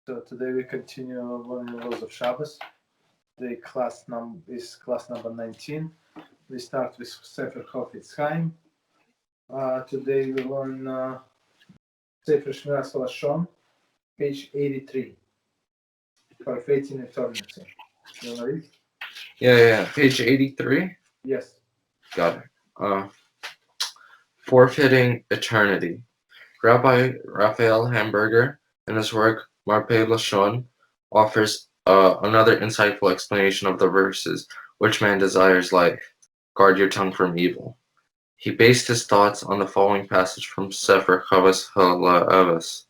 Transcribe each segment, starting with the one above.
So today we continue learning laws of Shabbos. The class is class number 19. We start with Sefer Chofetz Chaim. Today we learn Sefer Shmiras Lashon, page 83. Forfeiting eternity. You want to read? Yeah. Page 83? Yes. Got it. Forfeiting eternity. Rabbi Raphael Hamburger, in his work Marpei Lashon, offers another insightful explanation of the verses, which man desires life, guard your tongue from evil. He based his thoughts on the following passage from Sefer Chavas HaLa'avas.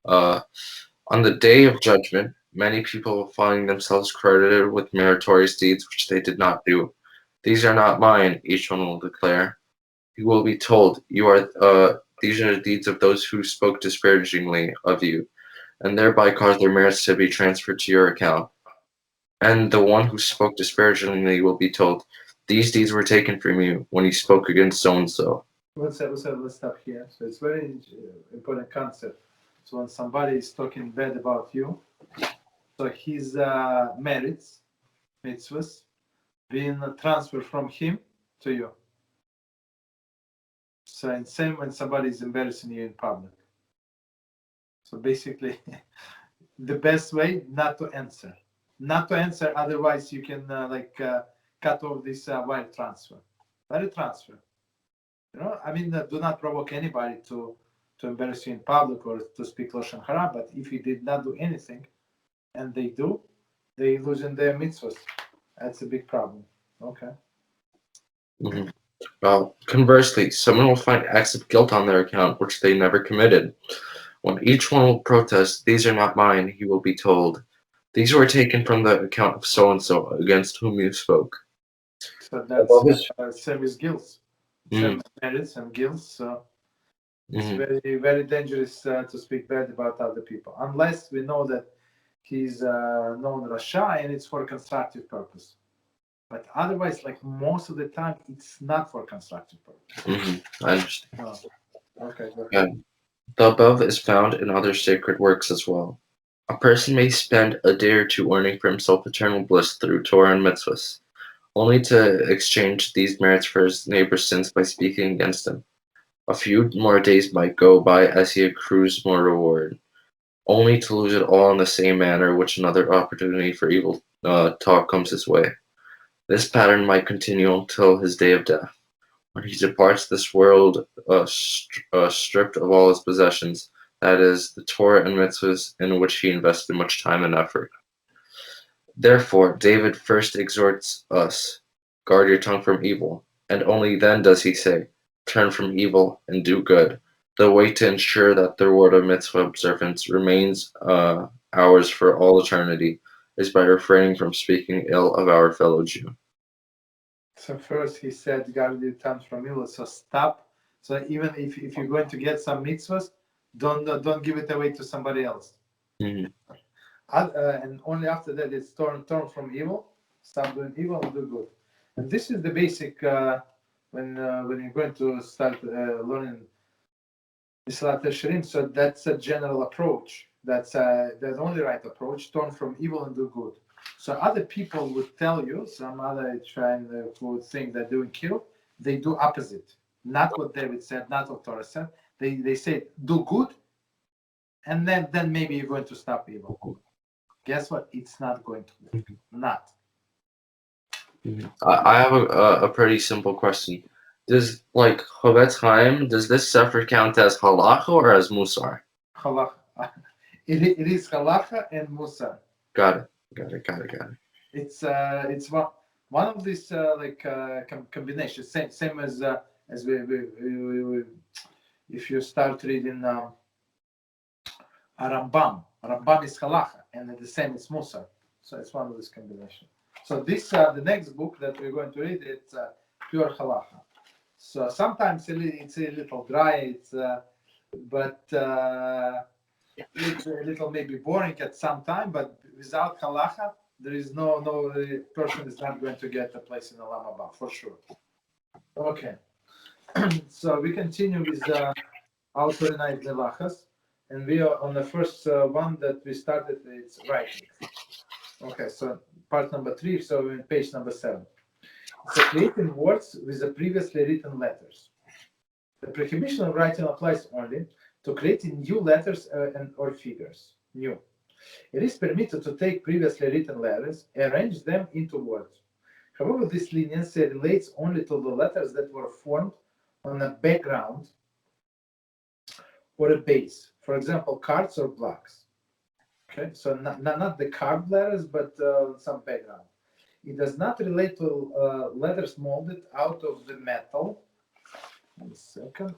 On the day of judgment, many people will find themselves credited with meritorious deeds which they did not do. These are not mine, each one will declare. He will be told, these are the deeds of those who spoke disparagingly of you, and thereby caused their merits to be transferred to your account. And the one who spoke disparagingly will be told, these deeds were taken from you when you spoke against so-and-so. Let's stop here. So it's very important concept. So when somebody is talking bad about you, so his merits, mitzvahs, being transferred from him to you. So and same when somebody is embarrassing you in public. So basically, the best way not to answer. Not to answer, otherwise you can cut off this wire transfer. Wire transfer. Do not provoke anybody to embarrass you in public or to speak Lashon Hara, but if you did not do anything, and they do, they losing their mitzvahs. That's a big problem. Okay. Mm-hmm. Well, conversely, someone will find acts of guilt on their account which they never committed. When each one will protest, these are not mine, he will be told, these were taken from the account of so-and-so against whom you spoke. So that's same as guilt. Same merits and guilt. So it's very, very dangerous to speak bad about other people, unless we know that he's known Rasha and it's for a constructive purpose. But otherwise, like most of the time, it's not for constructive purpose. I understand. Oh. Okay, go ahead. Yeah. The above is found in other sacred works as well. A person may spend a day or two earning for himself eternal bliss through Torah and mitzvahs, only to exchange these merits for his neighbor's sins by speaking against him. A few more days might go by as he accrues more reward, only to lose it all in the same manner which another opportunity for evil talk comes his way. This pattern might continue until his day of death, when he departs this world stripped of all his possessions, that is, the Torah and mitzvahs in which he invested much time and effort. Therefore, David first exhorts us, guard your tongue from evil, and only then does he say, turn from evil and do good. The way to ensure that the reward of mitzvah observance remains ours for all eternity is by refraining from speaking ill of our fellow Jew. So first he said, guard your tongue from evil. So stop. So even if you're going to get some mitzvahs, don't give it away to somebody else. Mm-hmm. And only after that it's turn from evil. Stop doing evil and do good. And this is the basic when you're going to start learning Islat Shirim. So that's a general approach. That's the only right approach. Turn from evil and do good. So other people would tell you, some other who think they're doing Kiruv, they do opposite. Not what David said, not what Torah said. They say do good, and then maybe you're going to stop evil. Guess what? It's not going to be. Not. I have a pretty simple question. Does Chofetz Chaim, does this sefer count as halacha or as musar? Halacha. It is halacha and musar. Got it. It's one of these combinations. Same as we if you start reading Rambam. Rambam is halacha, and the same is musar. So it's one of these combinations. So this the next book that we're going to read, it's pure halacha. So sometimes it's a little dry, but it's a little maybe boring at some time. But without halacha, there is no person is not going to get a place in Olam Haba for sure. Okay, so we continue with how to renouncing melachas, and we are on the first one that we started. It's writing. Okay, so part number 3. So we're on page number 7. So creating words with the previously written letters. The prohibition of writing applies only to creating new letters or figures. New. It is permitted to take previously written letters and arrange them into words. However, this leniency relates only to the letters that were formed on a background or a base. For example, cards or blocks. Okay, so not the carved letters, but some background. It does not relate to letters molded out of the metal,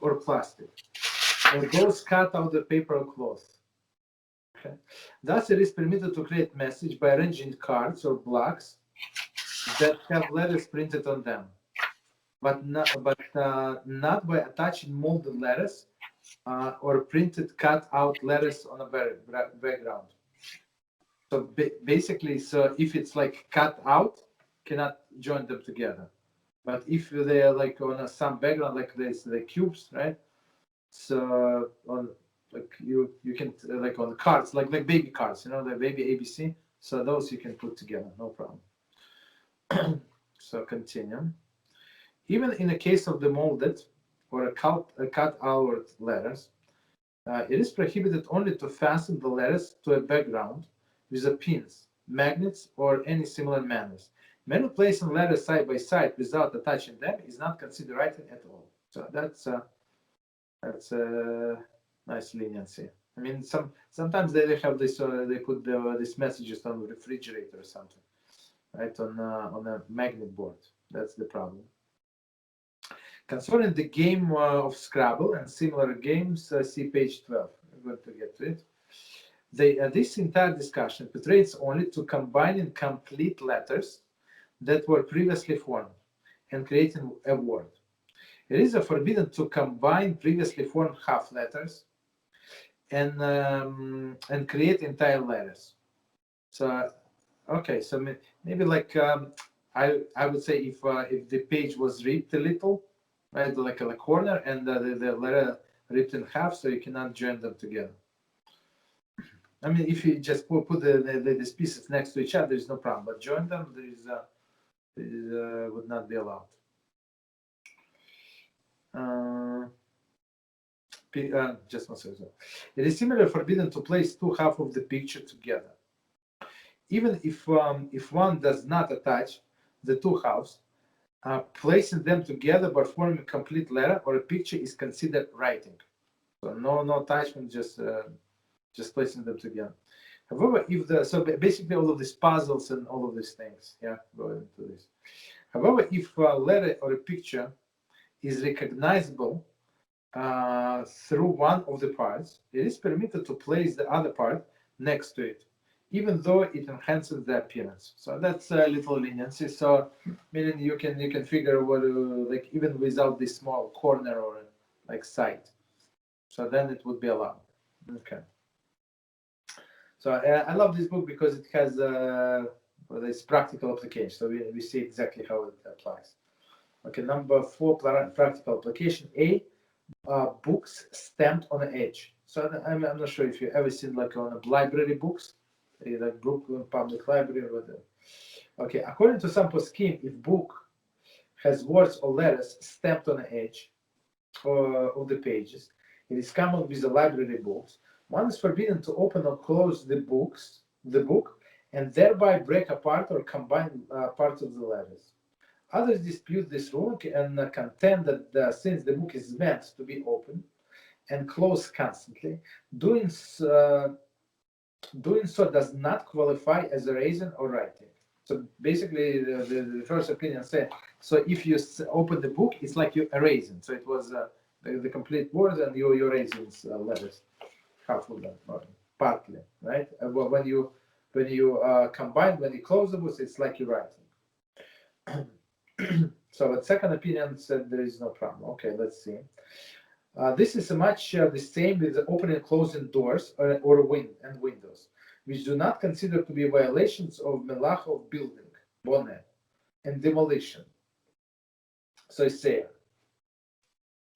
or plastic, or those cut out of paper or cloth. Okay. Thus, it is permitted to create message by arranging cards or blocks that have letters printed on them, but not by attaching molded letters or printed cut out letters on a background. So basically, so if it's like cut out, cannot join them together. But if they are like on some background, like this, the cubes, right? So on like you can like on the cards, like baby cards, the baby ABC. So those you can put together, no problem. So continue. Even in the case of the molded or a cut out letters, it is prohibited only to fasten the letters to a background with the pins, magnets, or any similar manners. Merely placing letters side by side without attaching them is not considered writing at all. So that's a nice leniency. I mean, sometimes they have this. They put these messages on the refrigerator or something, right? On a magnet board. That's the problem. Concerning the game of Scrabble and similar games, see page 12. I'm going to get to it. This entire discussion pertains only to combining complete letters that were previously formed and creating a word. It is forbidden to combine previously formed half letters and create entire letters. So, okay, so maybe like I would say if the page was ripped a little, right, like a corner, and the letter ripped in half, so you cannot join them together. I mean, if you just put these pieces next to each other, there is no problem. But join them, would not be allowed. Just one second. It is similarly forbidden to place two halves of the picture together. Even if one does not attach the two halves, placing them together by forming a complete letter or a picture is considered writing. So no attachment, just placing them together. However, so basically all of these puzzles and all of these things, go into this. However, if a letter or a picture is recognizable through one of the parts, it is permitted to place the other part next to it, even though it enhances the appearance. So that's a little leniency. So meaning you can figure what like even without this small corner or like side. So then it would be allowed. Okay. So I love this book because it has this practical application. So we see exactly how it applies. Okay, number 4, practical application. A, books stamped on the edge. So I'm not sure if you ever seen like on a library books, like Brooklyn Public Library or whatever. Okay, according to some poskim, if book has words or letters stamped on the edge of the pages, it is common with the library books. One is forbidden to open or close the book, and thereby break apart or combine parts of the letters. Others dispute this rule and contend that since the book is meant to be open and closed constantly, doing so does not qualify as erasing or writing. So basically, the first opinion said, so if you open the book, it's like you're erasing. So it was the complete words and you're erasing letters, half of them, or partly, right? When you combine, when you close the book, it's like you're writing. So the second opinion said there is no problem. Okay, let's see. This is much the same with the opening and closing doors or windows, which do not consider to be violations of melacha of building, bonnet, and demolition. So it's there.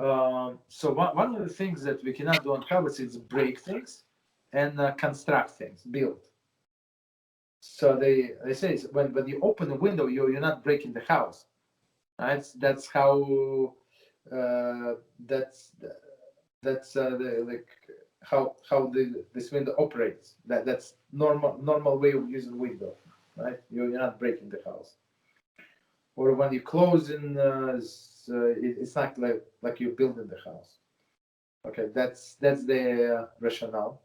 So one of the things that we cannot do on Shabbat is break things and construct things, build. So they say when you open the window, you're not breaking the house, right? That's how that's how this window operates. That's normal way of using window, right? You're not breaking the house. Or when you close in, it's not like you're building the house. Okay, that's the rationale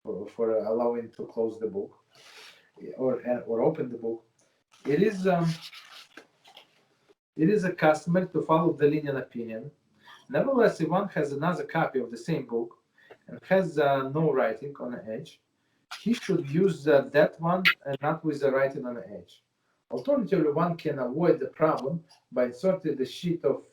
for allowing to close the book or open the book. It is a customary to follow the lenient opinion. Nevertheless, if one has another copy of the same book and has no writing on the edge, he should use that one and not with the writing on the edge. Alternatively, one can avoid the problem by inserting the sheet of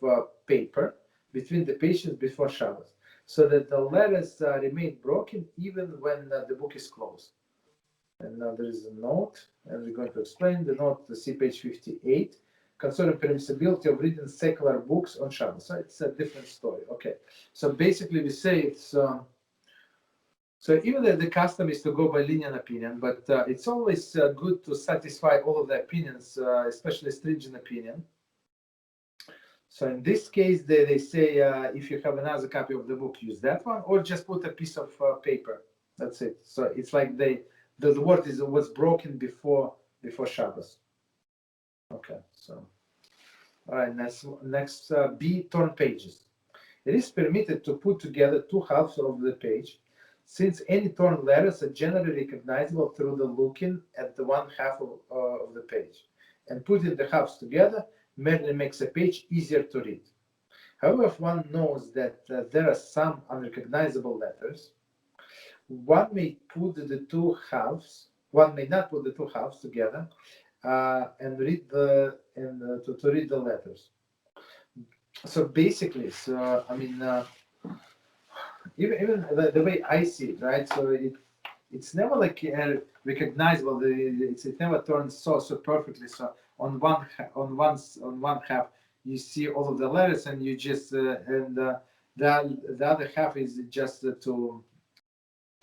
paper between the pages before Shabbat, so that the letters remain broken even when the book is closed. And now there is a note, and we're going to explain the note. See page 58, concerning permissibility of reading secular books on Shabbat. So it's a different story. Okay, so basically we say it's so even the custom is to go by lenient opinion, but it's always good to satisfy all of the opinions, especially stringent opinion. So in this case, they say if you have another copy of the book, use that one, or just put a piece of paper. That's it. So it's like the word was broken before Shabbos. Okay, so all right. Next B, torn pages. It is permitted to put together two halves of the page, since any torn letters are generally recognizable through the looking at the one half of the page, and putting the halves together merely makes a page easier to read. However, if one knows that there are some unrecognizable letters, one may put the two halves. One may not put the two halves together and read to read the letters. So basically, I mean, even the way I see it, right? So it's never like recognizable. It never turns so perfectly. So on one half you see all of the letters, and you just the other half is just to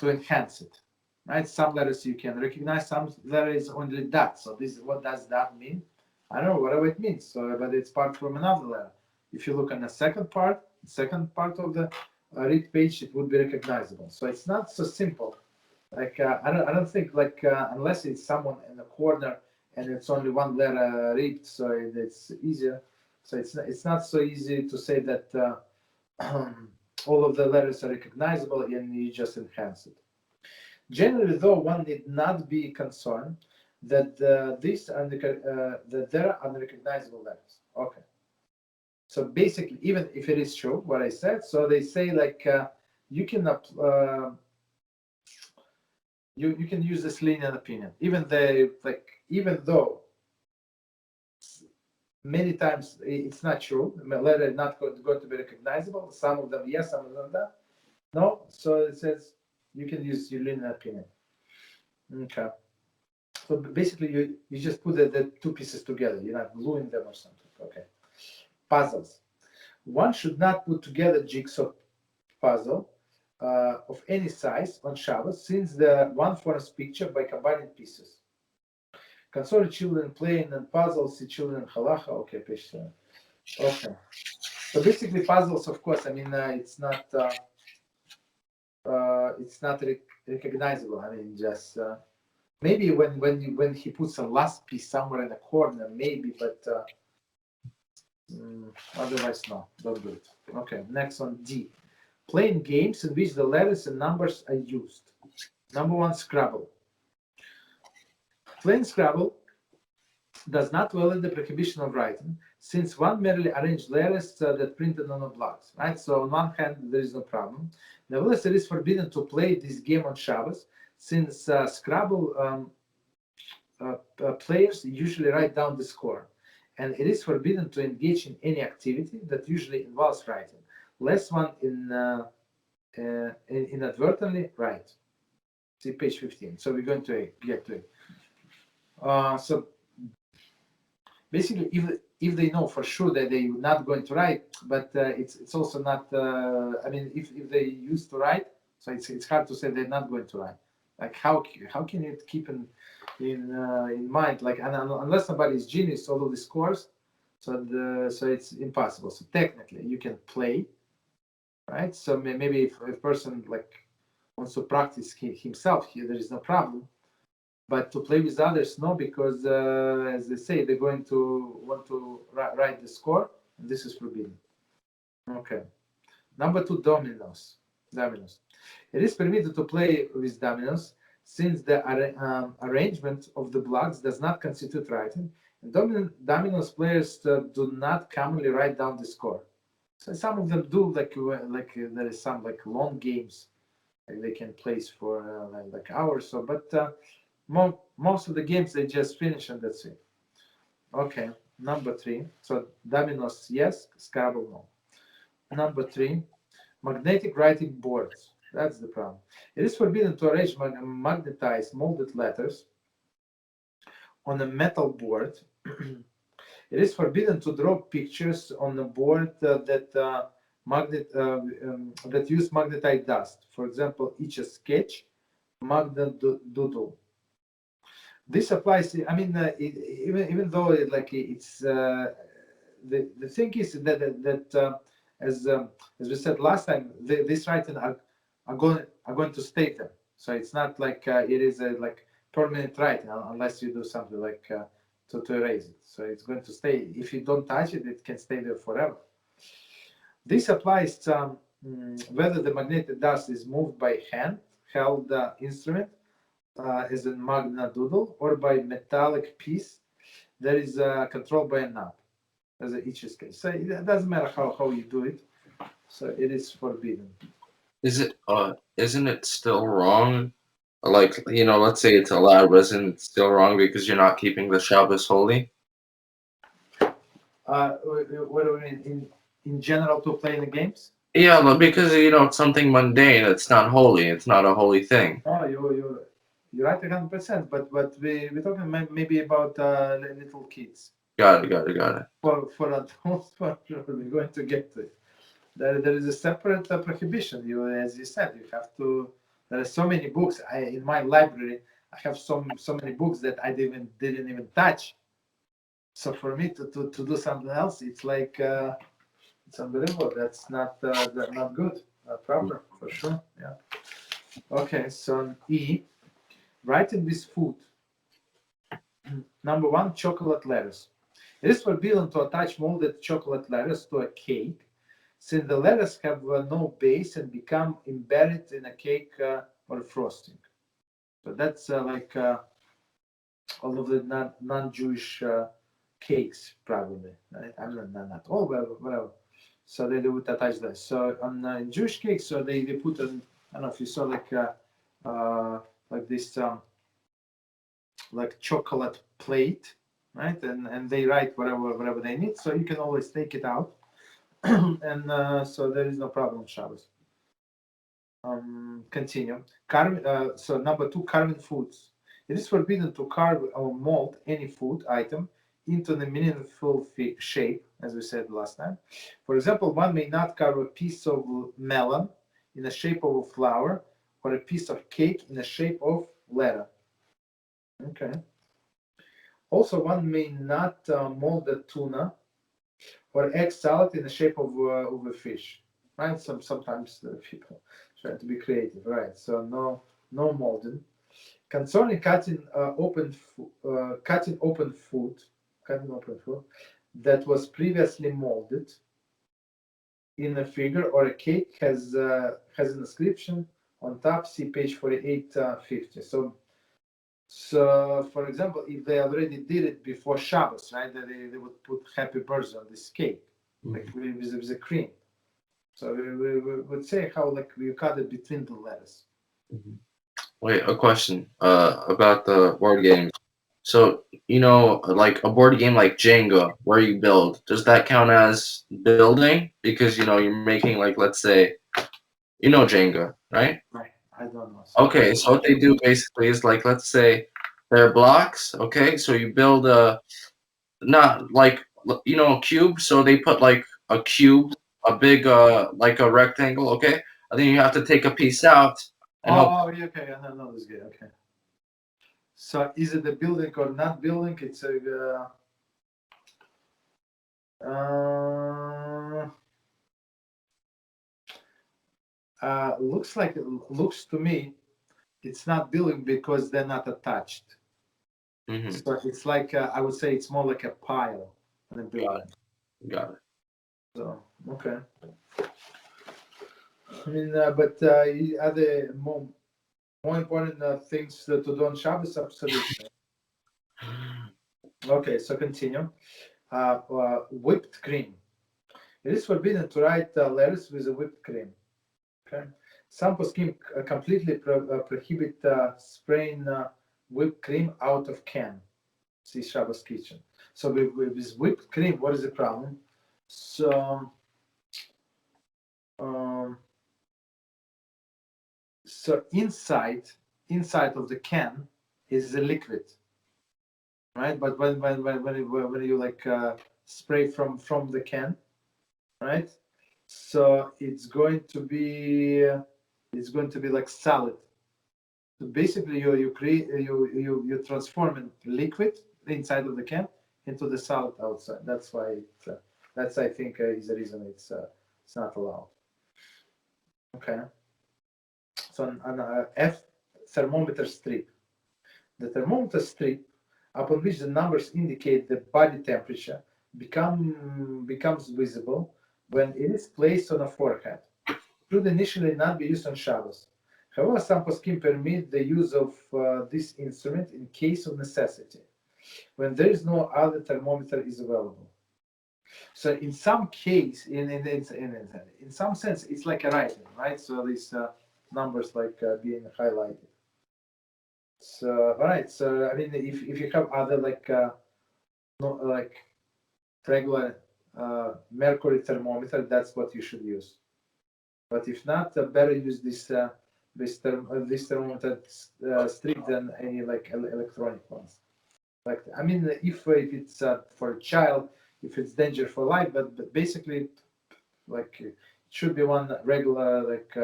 enhance it, right? Some letters you can recognize, some letters only that. So what does that mean? I don't know whatever it means. So, but it's part from another letter. If you look on the second part of the read page, it would be recognizable. So it's not so simple. Like I don't think like unless it's someone in the corner and it's only one letter read, so it's easier. So it's not so easy to say that all of the letters are recognizable and you just enhance it. Generally, though, one need not be concerned that that there are unrecognizable letters. Okay. So basically, even if it is true what I said, so they say like you can you can use this lenient opinion, even though many times it's not true. The letter is not going to be recognizable. Some of them yes, some of them that no. So it says you can use your lenient opinion. Okay. So basically, you just put the two pieces together. You're not gluing them or something. Okay. Puzzles. One should not put together jigsaw puzzle of any size on Shabbat, since the one forms picture by combining pieces. Concerning children playing and puzzles, see children halacha. Okay, page 7. Okay. So basically, puzzles, of course. I mean, it's not recognizable. I mean, just maybe when he puts a last piece somewhere in the corner, maybe, but otherwise, no, don't do it. Okay, next one, D. Playing games in which the letters and numbers are used. Number 1, Scrabble. Playing Scrabble does not violate the prohibition of writing, since one merely arranged letters that printed on the blocks, right? So on one hand, there is no problem. Nevertheless, it is forbidden to play this game on Shabbos, since Scrabble players usually write down the score, and it is forbidden to engage in any activity that usually involves writing, lest one inadvertently write. See page 15. So we're going to get to it. So basically, if they know for sure that they're not going to write, but it's also not. I mean, if they used to write, so it's hard to say they're not going to write. Like how can you keep in mind, like, unless somebody is genius, all of the scores, so it's impossible. So technically you can play, right? So maybe if a person like wants to practice himself, there is no problem. But to play with others, no, because as they say, they're going to want to write the score, and this is forbidden. Okay. Number 2, Dominos. It is permitted to play with Dominos since the arrangement of the blocks does not constitute writing. And Dominos players do not commonly write down the score. So some of them do, like there is some like long games, like they can play for like hours or so, but most of the games they just finish and that's it. Okay, number 3. So Dominos, yes. Scrabble, no. Number 3, magnetic writing boards. That's the problem. It is forbidden to arrange magnetized molded letters on a metal board. It is forbidden to draw pictures on a board that use magnetite dust. For example, each a sketch, magnet doodle. This applies. I mean, even though it's the thing is that as we said last time, this writing are going to stay there. So it's not like it is a like permanent writing unless you do something like to erase it. So it's going to stay. If you don't touch it, it can stay there forever. This applies to whether the magnetic dust is moved by hand-held instrument, as in magnet doodle, or by metallic piece that is controlled by a knob, as in each case. So it doesn't matter how you do it. So it is forbidden. Isn't it still wrong? Like, let's say it's allowed, but isn't it still wrong because you're not keeping the Shabbos holy? What do you mean in general to play the games? Yeah, but because it's something mundane. It's not holy. It's not a holy thing. Oh, you're right 100%. But we're talking maybe about little kids. Got it. For adults, we're going to get to it. There is a separate prohibition. As you said, you have to. There are so many books. In my library, I have so many books that I didn't even touch. So for me to do something else, it's like it's unbelievable. That's not good. Not proper, for sure. Yeah. Okay. So E, writing with food. Number 1, chocolate letters. It is forbidden to attach molded chocolate letters to a cake, since the letters have no base and become embedded in a cake or frosting. So that's like all of the non-Jewish cakes, probably. Right? I'm not all, but whatever. So they would attach that. So on Jewish cakes, so they put I don't know if you saw like this like chocolate plate, right? And they write whatever they need. So you can always take it out. And so there is no problem on Shabbos. Continue. So number 2, carving foods. It is forbidden to carve or mold any food item into the meaningful shape, as we said last time. For example, one may not carve a piece of melon in the shape of a flower, or a piece of cake in the shape of letter. Okay. Also, one may not mold a tuna or egg salad in the shape of a fish, right? Sometimes the people try to be creative, right? So no molding. Concerning cutting open food that was previously molded in a figure or a cake has an inscription on top. See page 4850. So, for example, if they already did it before Shabbos, right, they would put happy birthday on this cake, like with the cream. So we would say how like we cut it between the letters. Mm-hmm. Wait, a question about the board games. So, like a board game like Jenga, where you build, does that count as building? Because, you're making, like, let's say, Jenga, right? Right. I don't know. Okay, so what they do basically is, like, let's say they're blocks, okay? So you build not like you know, a cube. So they put like a cube, a big like a rectangle. Okay, and then you have to take a piece out and help. Oh, yeah, okay, I know this guy. Okay. So is it a building or not building? It's a. Looks to me, it's not building because they're not attached. Mm-hmm. So it's like I would say it's more like a pile than a building. Got it. So okay. I mean, but other more important things to do on Shabbos, absolutely. Okay, so continue. Whipped cream. It is forbidden to write letters with a whipped cream. Okay. Some poskim completely prohibit spraying whipped cream out of can. See Shabbos kitchen. So with whipped cream, what is the problem? So so inside of the can is the liquid, right? But when you like spray from the can, right? So it's going to be like solid. So basically, you transform a liquid inside of the can into the solid outside. That's why that's I think is the reason it's not allowed. Okay. So on F, thermometer strip. The thermometer strip, upon which the numbers indicate the body temperature, becomes visible when it is placed on a forehead. Should initially not be used on Shabbos. However, some poskim permit the use of this instrument in case of necessity, when there is no other thermometer is available. So in some case, in some sense, it's like a writing, right? So these numbers like being highlighted. So all right. So I mean, if you have other like like regular mercury thermometer, that's what you should use. But if not, better use this thermometer strip than any like electronic ones. Like I mean, if it's for a child, if it's danger for life, but basically, like it should be one regular like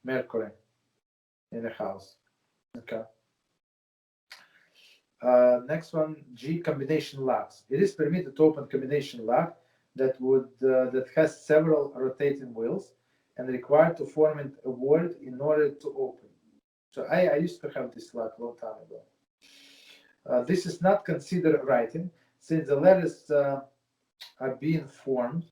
mercury in the house. Okay. Next one, G, combination locks. It is permitted to open combination lock that has several rotating wheels and required to form a word in order to open. So I used to have this lock a long time ago. This is not considered writing since the letters are being formed.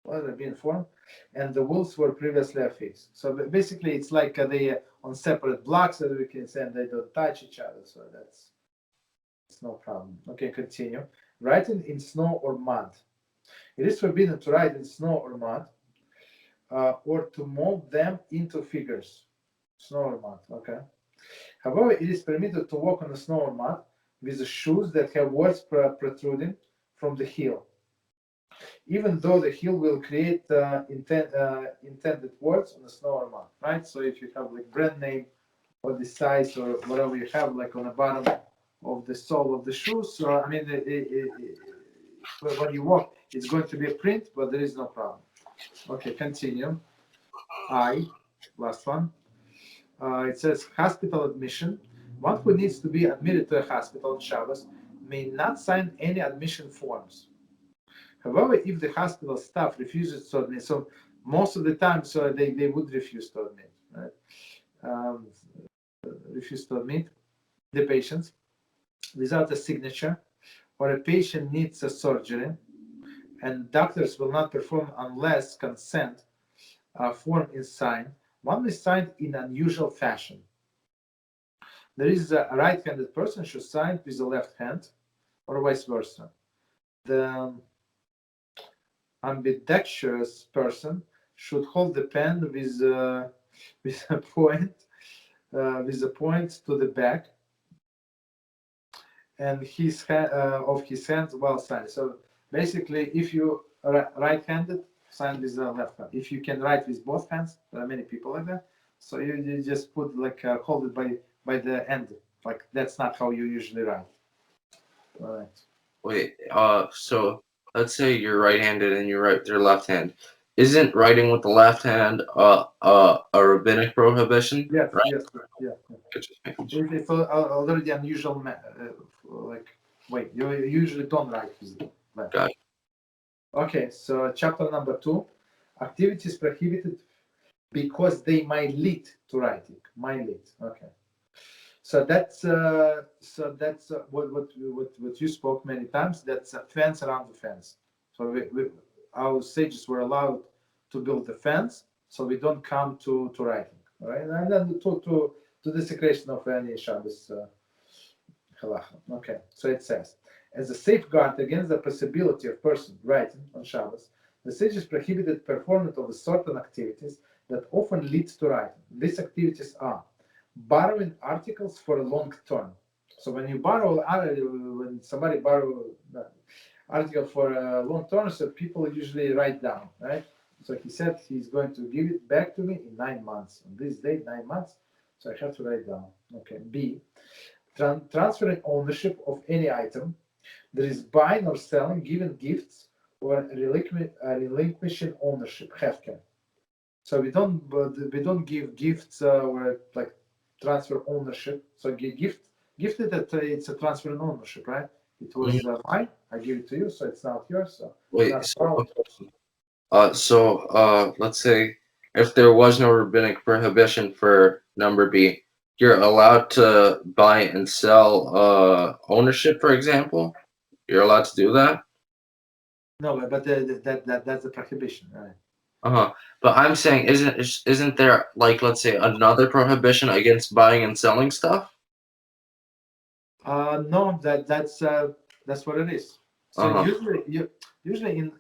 Well, they're being formed, and the wheels were previously affixed. So basically, it's like they on separate blocks that we can say they don't touch each other. So that's no problem. Okay, continue. Writing in snow or mud. It is forbidden to write in snow or mud or to mold them into figures. Snow or mud, okay. However, it is permitted to walk on the snow or mud with shoes that have words protruding from the heel, even though the heel will create intended words on the snow or mud, right? So if you have like brand name or the size or whatever you have like on the bottom of the sole of the shoes. So I mean, when you walk, it's going to be a print, but there is no problem. Okay, continue. I, last one. It says hospital admission. One who needs to be admitted to a hospital on Shabbos may not sign any admission forms. However, if the hospital staff refuses to admit, so most of the time, so they would refuse to admit, right? Refuse to admit the patients without a signature, or a patient needs a surgery, and doctors will not perform unless consent form is signed. One is signed in unusual fashion. There is a right-handed person should sign with the left hand, or vice versa. The ambidextrous person should hold the pen with a point to the back, and his of his hands while signing. So basically, if you are right-handed, sign with the left hand. If you can write with both hands, there are many people like that. So you just put like hold it by the end. Like that's not how you usually write. All right. Wait. So let's say you're right-handed and you write with your left hand. Isn't writing with the left hand a rabbinic prohibition? Yes, Right? yes, yeah. Just making sure. It's already unusual, like, wait, you usually don't write with the left. Got it. Okay, so chapter number 2, activities prohibited because they might lead to writing. Might lead. Okay. So that's what you spoke many times. That's a fence around the fence. So our sages were allowed to build the fence, so we don't come to writing, right? And then to desecration of any Shabbos halacha. Okay, so it says, as a safeguard against the possibility of person writing on Shabbos, the sages prohibited performance of certain activities that often leads to writing. These activities are borrowing articles for a long term. So when you borrow, when somebody borrow article for a long term, so people usually write down, right? So he said he's going to give it back to me in 9 months. On this date, 9 months. So I have to write down. Okay. B, transferring ownership of any item. There is buying or selling, giving gifts, or relinquishing ownership. Hefker. So we don't give gifts or like transfer ownership. So gifted that it's a transfer in ownership, right? It was mine. I give it to you, so it's not yours. So Wait, not let's say if there was no rabbinic prohibition for number B, you're allowed to buy and sell ownership, for example. You're allowed to do that. no, but that's the prohibition, right? But I'm saying, isn't there, like, let's say, another prohibition against buying and selling stuff? No, that's what it is. So usually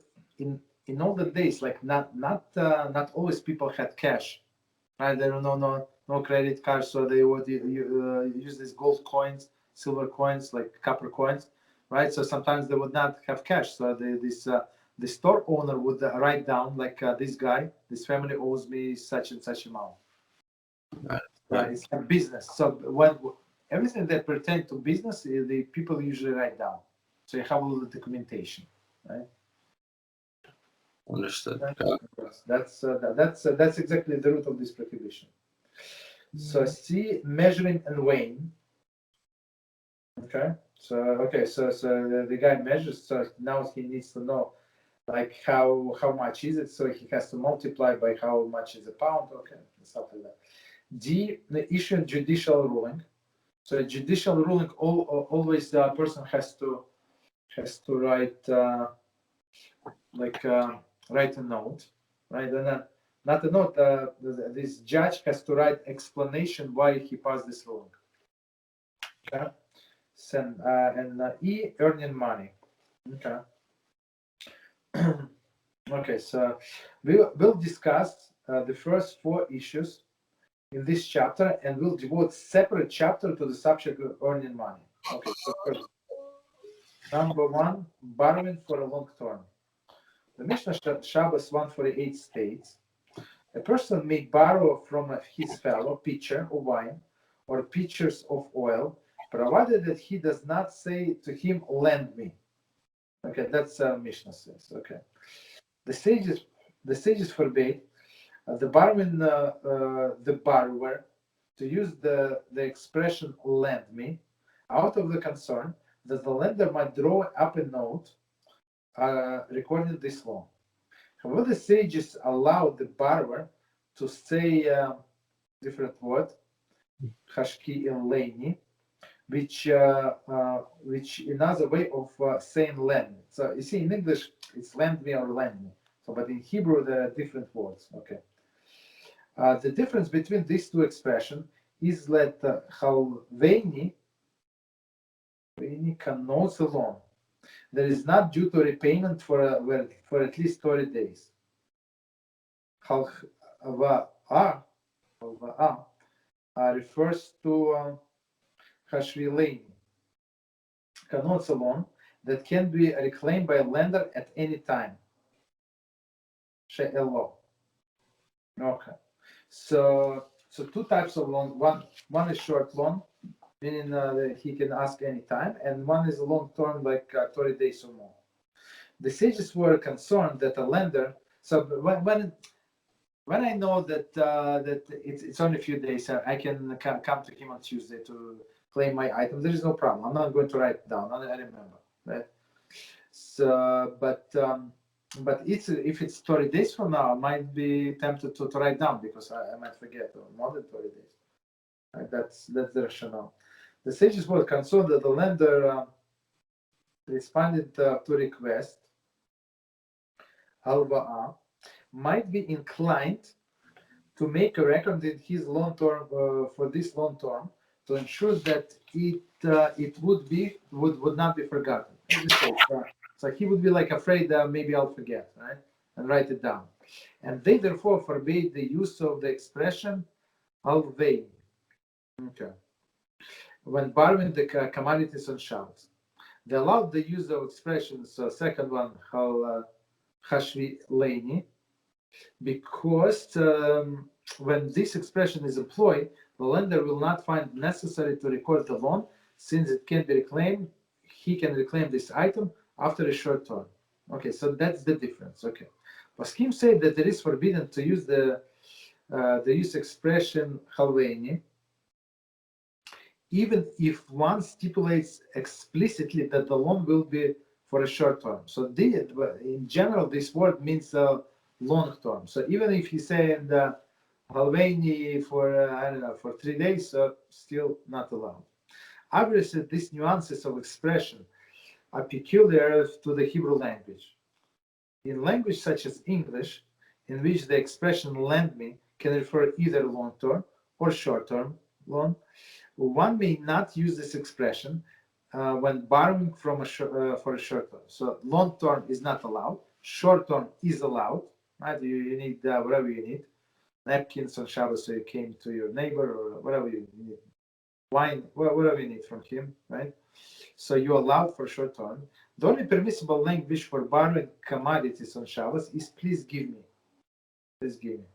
in older days, like not always people had cash, right? There were no credit cards, so they would use these gold coins, silver coins, like copper coins, right? So sometimes they would not have cash, so the store owner would write down like this family owes me such and such amount. Right. It's a business. So when everything that pertains to business, the people usually write down. So you have all the documentation, right? Understood. That's exactly the root of this prohibition. So see, measuring and weighing. Okay. So the guy measures. So now he needs to know like how much is it. So he has to multiply by how much is a pound. Okay, stuff like that. D, the issue of judicial ruling. So a judicial ruling, always the person has to write write a note, right? And then not a note. This judge has to write explanation why he passed this ruling. Okay. And E, earning money. Okay. Okay. So we'll discuss the first 4 issues in this chapter, and we'll devote separate chapter to the subject of earning money. Okay, so first, number 1, borrowing for a long term. The Mishnah Shabbos 148 states, a person may borrow from his fellow pitcher of wine or pitchers of oil, provided that he does not say to him, lend me. Okay, that's Mishnah says. Okay, the sages forbade the borrower to use the expression lend me out of the concern that the lender might draw up a note recording this loan. However, the sages allowed the borrower to say different word, hashki eleni, which another way of saying lend. So you see, in English it's lend me or lend me. So, but in Hebrew there are different words. Okay. The difference between these two expressions is that halveini connotes a loan that is not due to repayment for at least 30 days. Halva refers to hashvileini, connotes a loan that can be reclaimed by a lender at any time. She'elo. Okay. So 2 types of loan. One is short loan, meaning that he can ask any time, and one is a long term, like 30 days or more. The sages were concerned that a lender. So when I know that that it's only a few days, I can come to him on Tuesday to claim my item. There is no problem. I'm not going to write it down. I remember, right? So, but if it's 30 days from now, I might be tempted to write down because I might forget, or more than 30 days. Right? That's the rationale. The sages were concerned that the lender responded to request, Alva'a, might be inclined to make a record in his loan term for this loan term to ensure that it would not be forgotten. So he would be like afraid that maybe I'll forget, right, and write it down. And they therefore forbade the use of the expression alvein, okay, when borrowing the commodities on Shabbos. They allowed the use of expressions. Second one, hashvi leini, because when this expression is employed, the lender will not find necessary to record the loan, since it can be reclaimed. He can reclaim this item after a short term. Okay, so that's the difference. Okay, Paskim say that it is forbidden to use the use expression halveini, even if one stipulates explicitly that the loan will be for a short term. So in general, this word means long term. So even if you say the halveini for I don't know, for 3 days, still not allowed. Obviously, these nuances of expression are peculiar to the Hebrew language. In language such as English, in which the expression lend me can refer either long-term or short-term loan, one may not use this expression when borrowing from for a short term. So long-term is not allowed, short-term is allowed, right? You need whatever you need, napkins on Shabbos, so you came to your neighbor, or whatever you need, wine, whatever you need from him, right? So you're allowed for short term. The only permissible language for borrowing commodities on Shabbos is please give me. Please give me.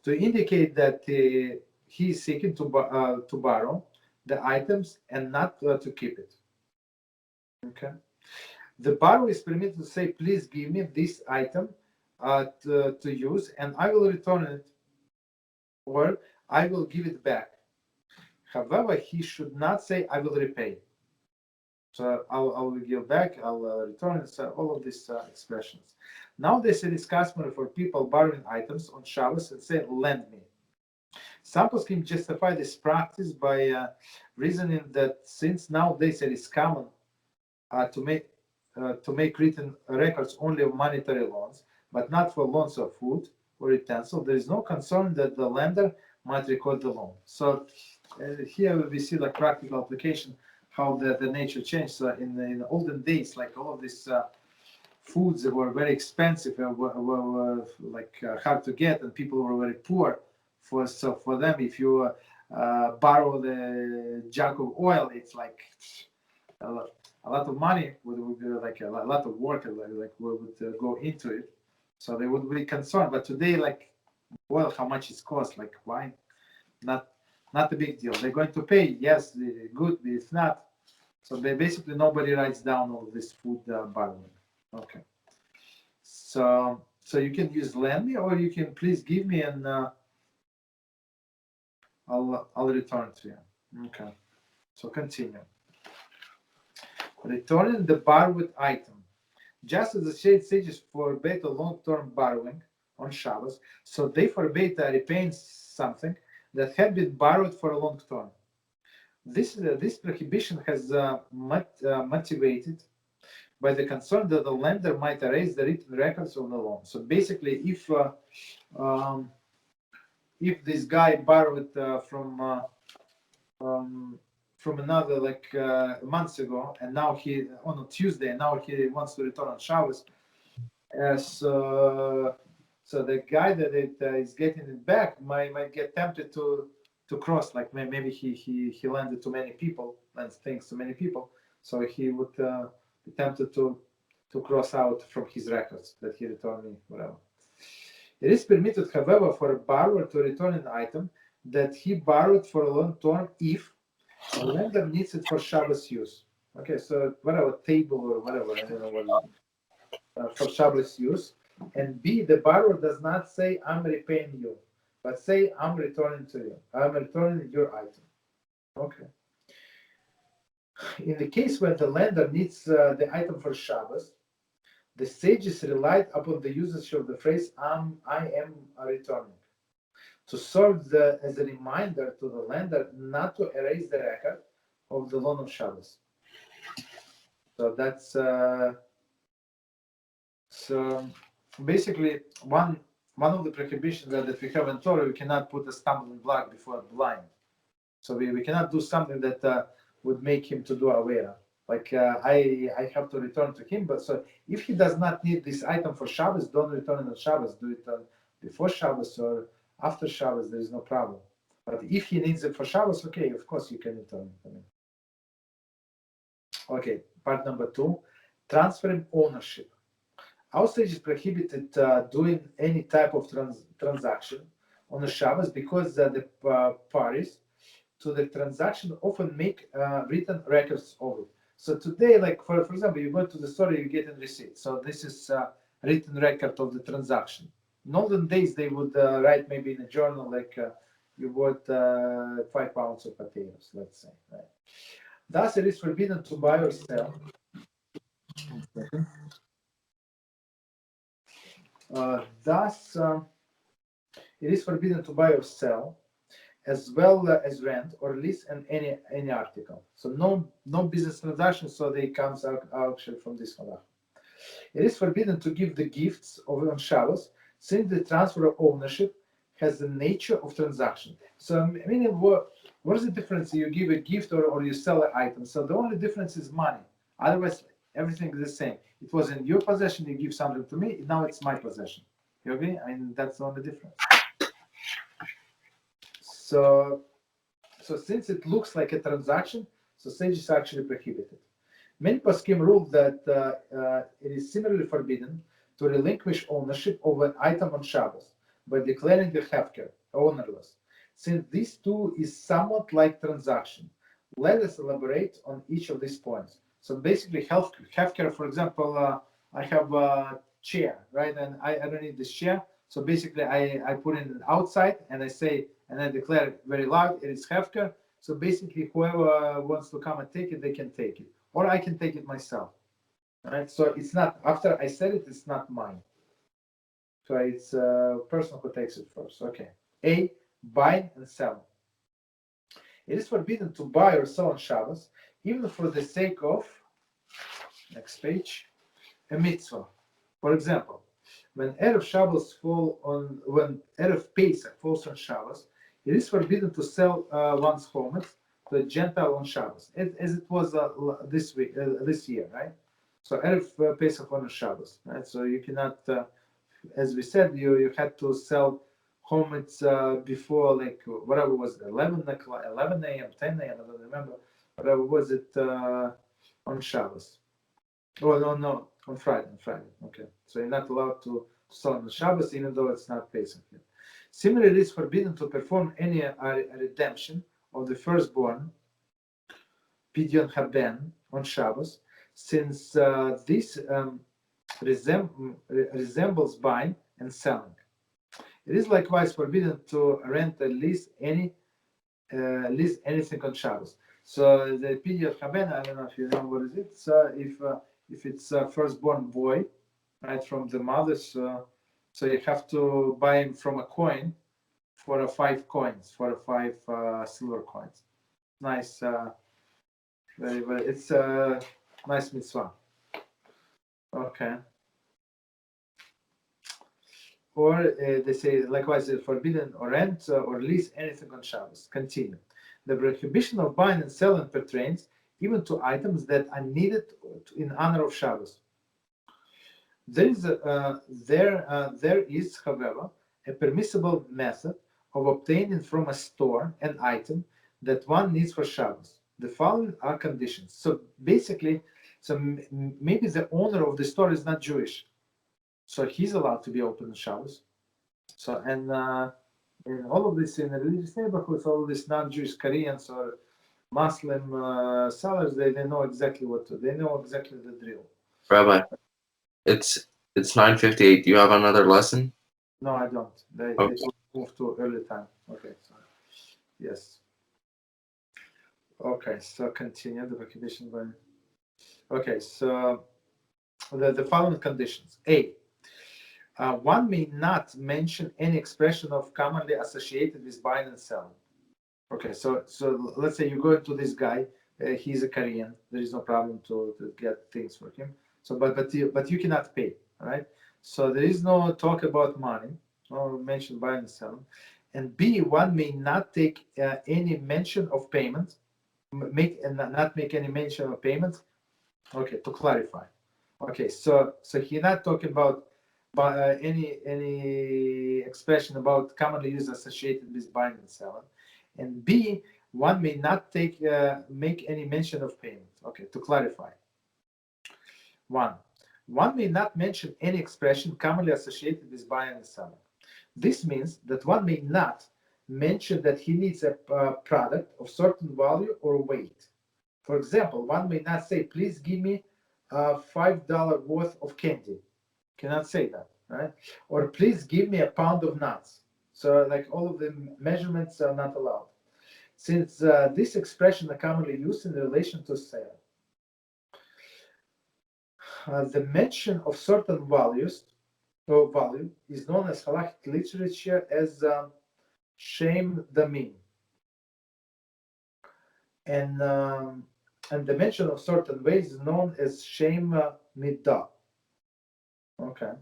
To indicate that he is seeking to borrow the items and not to keep it. Okay. The borrower is permitted to say, please give me this item to use and I will return it, or I will give it back. However, he should not say, I will repay. So I will give back, I'll return it, so all of these expressions. Nowadays, it is customary for people borrowing items on Shabbos and say, lend me. Some poskim justify this practice by reasoning that since nowadays it is common to make written records only of monetary loans, but not for loans of food or utensil, there is no concern that the lender might record the loan. So here we see like practical application, how the nature changed. So in the olden days, like all of these foods that were very expensive and were like hard to get, and people were very poor. So for them, if you borrow the jug of oil, it's like a lot of money would be like a lot of work like would go into it. So they would be concerned. But today, like, well, how much it costs? Like wine, not a big deal. They're going to pay. Yes, good. If not, so they basically nobody writes down all this food borrowing. Okay. So you can use lend me, or you can please give me, and I'll return to you. Okay. So continue. Returning the borrowed item. Just as the sages forbade the long-term borrowing on Shabbos, so they forbade repaying something that had been borrowed for a long term. This prohibition has motivated by the concern that the lender might erase the written records of the loan. So basically, if this guy borrowed from another like months ago, and now he on a Tuesday, and now he wants to return on Shabbos, so the guy that is getting it back might get tempted to cross, like maybe he lended to many people, lends things to many people, so he would be tempted to cross out from his records that he returned me, whatever. It is permitted, however, for a borrower to return an item that he borrowed for a long term if the lender needs it for Shabbos use. Okay, so whatever, table or whatever, I don't know what. for Shabbos use. And B, the borrower does not say, I'm repaying you, but say, I'm returning to you. I'm returning your item. Okay. In the case when the lender needs the item for Shabbos, the sages relied upon the usage of the phrase, I am returning, to serve as a reminder to the lender not to erase the record of the loan of Shabbos. So that's so basically one of the prohibitions that we have in Torah. We cannot put a stumbling block before a blind. So we cannot do something that would make him to do aware. Like I have to return to him, but so if he does not need this item for Shabbos, don't return it on Shabbos. Do it before Shabbos or after Shabbos. There is no problem. But if he needs it for Shabbos, okay, of course you can return it. Okay, part number 2, transferring ownership. Our sages prohibited doing any type of transaction on a Shabbos because the parties to the transaction often make written records of it. So today, like for example, you go to the store, you get a receipt. So this is a written record of the transaction. In olden days, they would write maybe in a journal like you bought 5 pounds of potatoes, let's say. Right? Thus, it is forbidden to buy or sell. It is forbidden to buy or sell, as well as rent or lease any article. So no business transactions. So they comes out actually from this halakha. It is forbidden to give the gifts on Shabbos, since the transfer of ownership has the nature of transaction. So I mean, what is the difference? You give a gift or you sell an item. So the only difference is money. Otherwise, everything is the same. It was in your possession. You give something to me. Now it's my possession. You agree? I mean, that's the only difference. So since it looks like a transaction, so sages actually prohibited. Many poskim rule that it is similarly forbidden to relinquish ownership of an item on Shabbos by declaring the hefker ownerless, since this too is somewhat like transaction. Let us elaborate on each of these points. So basically, hefker, for example, I have a chair, right, and I don't need this chair. So basically, I put it outside and I say, and I declare very loud, it is hefker. So basically, whoever wants to come and take it, they can take it, or I can take it myself. Right? So it's not, after I said it, it's not mine. So it's a person who takes it first. Okay. A, buying and selling. It is forbidden to buy or sell on Shabbos, even for the sake of, next page, a mitzvah. For example, when Erev Shabbos when Erev Pesach falls on Shabbos, it is forbidden to sell one's home to a Gentile on Shabbos, as it was this year, right? So Erev Pesach on Shabbos, right? So you cannot, as we said, you had to sell homage before, like, whatever was it, 11 a.m., 10 a.m., I don't remember, whatever was it on Shabbos. Oh, no, on Friday. Okay, so you're not allowed to sell on Shabbos, even though it's not Pesach yet. Similarly, it is forbidden to perform any redemption of the firstborn, Pidyon Haben, on Shabbos, since this resembles buying and selling. It is likewise forbidden to rent or lease anything on Shabbos. So the Pidyon Haben, I don't know if you know what is it. So if it's a firstborn boy, right, from the mother, so you have to buy him from a coin for 5 coins, for 5 silver coins. Nice, very, it's a nice mitzvah. Okay. Or they say likewise forbidden or rent or lease anything on Shabbos. Continue. The prohibition of buying and selling pertains even to items that are needed in honor of Shabbos. There is, however, a permissible method of obtaining from a store an item that one needs for Shabbos. The following are conditions. So basically, maybe the owner of the store is not Jewish, so he's allowed to be open on Shabbos. So and in all of this, in the religious neighborhoods, all of these non-Jewish Koreans or Muslim sellers, they know exactly what to. They know exactly the drill. Rabbi, It's 9:58. Do you have another lesson? No, I don't. Okay. It will move to early time. Okay, so yes. Okay, so continue the occupation by. Okay, so the following conditions. A. One may not mention any expression of commonly associated with buying and selling. Okay, so let's say you go to this guy. He's a Korean. There is no problem to get things for him. So, but you cannot pay. All right. So there is no talk about money or mention buying and selling. And B, one may not take any mention of payment, not make any mention of payment. Okay, to clarify. Okay, so he's not talking about any expression about commonly used associated with buying and selling. And B, one may not make any mention of payment. Okay, to clarify. One may not mention any expression commonly associated with buying and selling. This means that one may not mention that he needs a product of certain value or weight. For example, one may not say, please give me $5 worth of candy. Cannot say that, right? Or please give me a pound of nuts. So like all of the measurements are not allowed. Since this expression are commonly used in relation to sale. The mention of certain values or value is known as halakhic literature as shem damim. And the mention of certain ways is known as shem midah. Okay,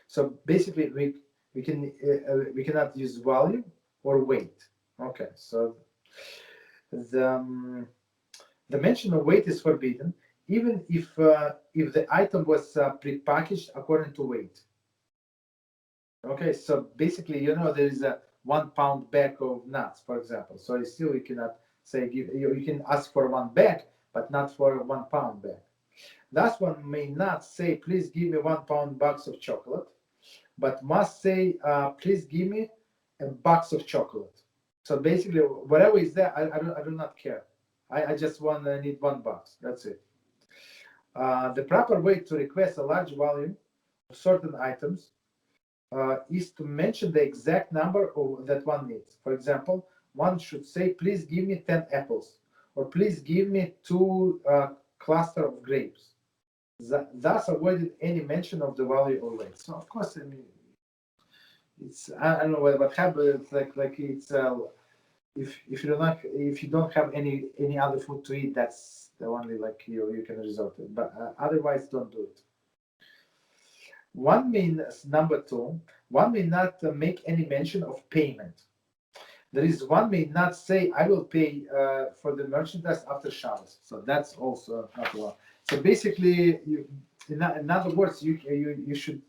so basically we cannot use value or weight. Okay, so the mention of weight is forbidden, even if the item was prepackaged according to weight. Okay, so basically, there is a 1 pound bag of nuts, for example. So still you cannot say you can ask for 1 bag, but not for a 1 pound bag. Thus, one may not say, please give me 1 pound box of chocolate, but must say, please give me a box of chocolate. So basically, whatever is there, I do not care. I just need 1 box. That's it. The proper way to request a large volume of certain items is to mention the exact number that one needs. For example, one should say, please give me 10 apples, or please give me 2 cluster of grapes. Thus avoided any mention of the value or weight. So of course, I mean, it's I don't know what happens. Like it's if you don't have any other food to eat, that's the only like you can resort to. But otherwise, don't do it. Number 2, one may not make any mention of payment. There is one may not say, I will pay for the merchandise after Shabbos. So that's also not allowed. So basically, in other words, you should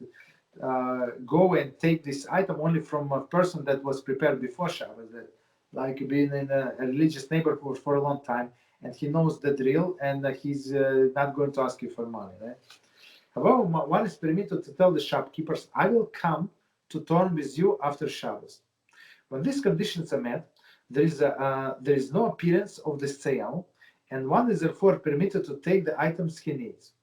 go and take this item only from a person that was prepared before Shabbos, that like being in a religious neighborhood for a long time, and he knows the drill, and he's not going to ask you for money, right? However, one is permitted to tell the shopkeepers, I will come to turn with you after Shabbos. When these conditions are met, there is no appearance of the sale, and one is therefore permitted to take the items he needs.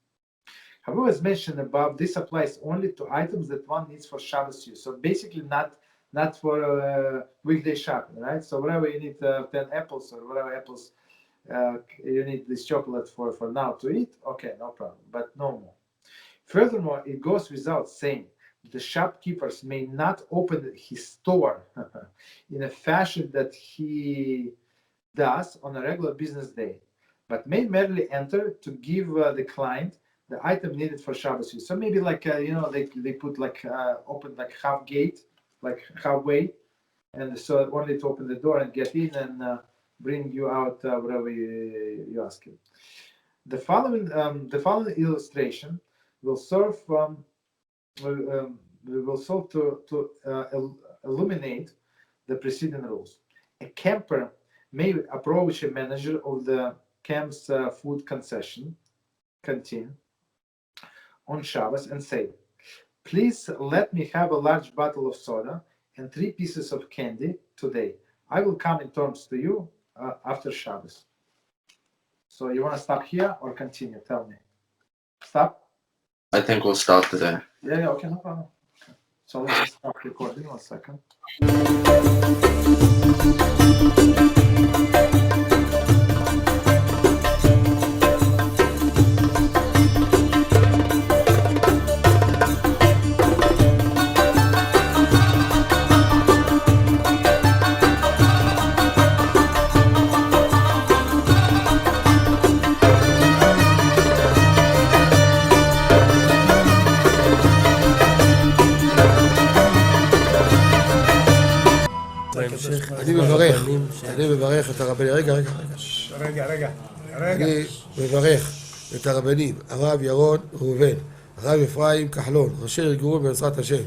However, as mentioned above, this applies only to items that one needs for Shabbos use. So basically, not for weekday shopping, right? So whatever you need 10 apples or whatever apples you need this chocolate for now to eat, okay, no problem, but no more. Furthermore, it goes without saying, the shopkeepers may not open his store in a fashion that he does on a regular business day, but may merely enter to give the client the item needed for Shabbos use. So maybe like they put like open like half gate, like halfway, and so only to open the door and get in and bring you out whatever you ask him. The following illustration will serve to illuminate the preceding rules. A camper may approach a manager of the camp's food concession canteen on Shabbos and say, please let me have a large bottle of soda and 3 pieces of candy today. I will come in terms to you after Shabbos. So you want to stop here or continue? Tell me. Stop? I think we'll stop there. Yeah, okay, no problem. So let's stop recording 1 second. אני מברך את הרבנים, רגע. אני מברך את הרבנים, הרב ירון ראובן, הרב אפרים כחלון, ראשי ארגון בעזרת השם,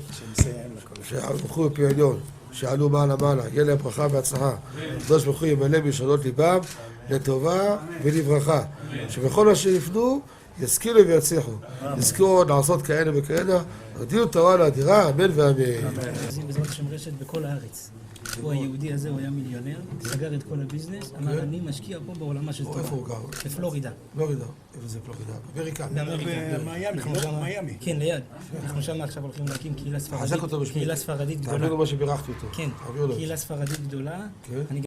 שהלכו בפי עליון, שעלו מעלה, יהיה להם ברכה והצלחה, הקדוש ברוך הוא ימלא בישועות ליבם לטובה ולברכה, שבכל מה שיפנו ישכילו ויצליחו, יזכו לעשות כאלה וכאלה, הרדינו תורה לאדירה, אמן ואמן. בעזרת השם רשת בכל הארץ. הוא היהודי הזה, הוא היה מיליונר, סגר את כל הביזנס, אמר אני משקיע פה בעולמה של תורה. איפה הוא גר? בפלורידה. פלורידה, איפה זה פלורידה? באמריקה. במיימי. כן, ליד. אנחנו שם עכשיו הולכים להקים קהילה ספרדית גדולה. תעבירו מה שבירכתי אותו. כן, קהילה ספרדית גדולה. כן.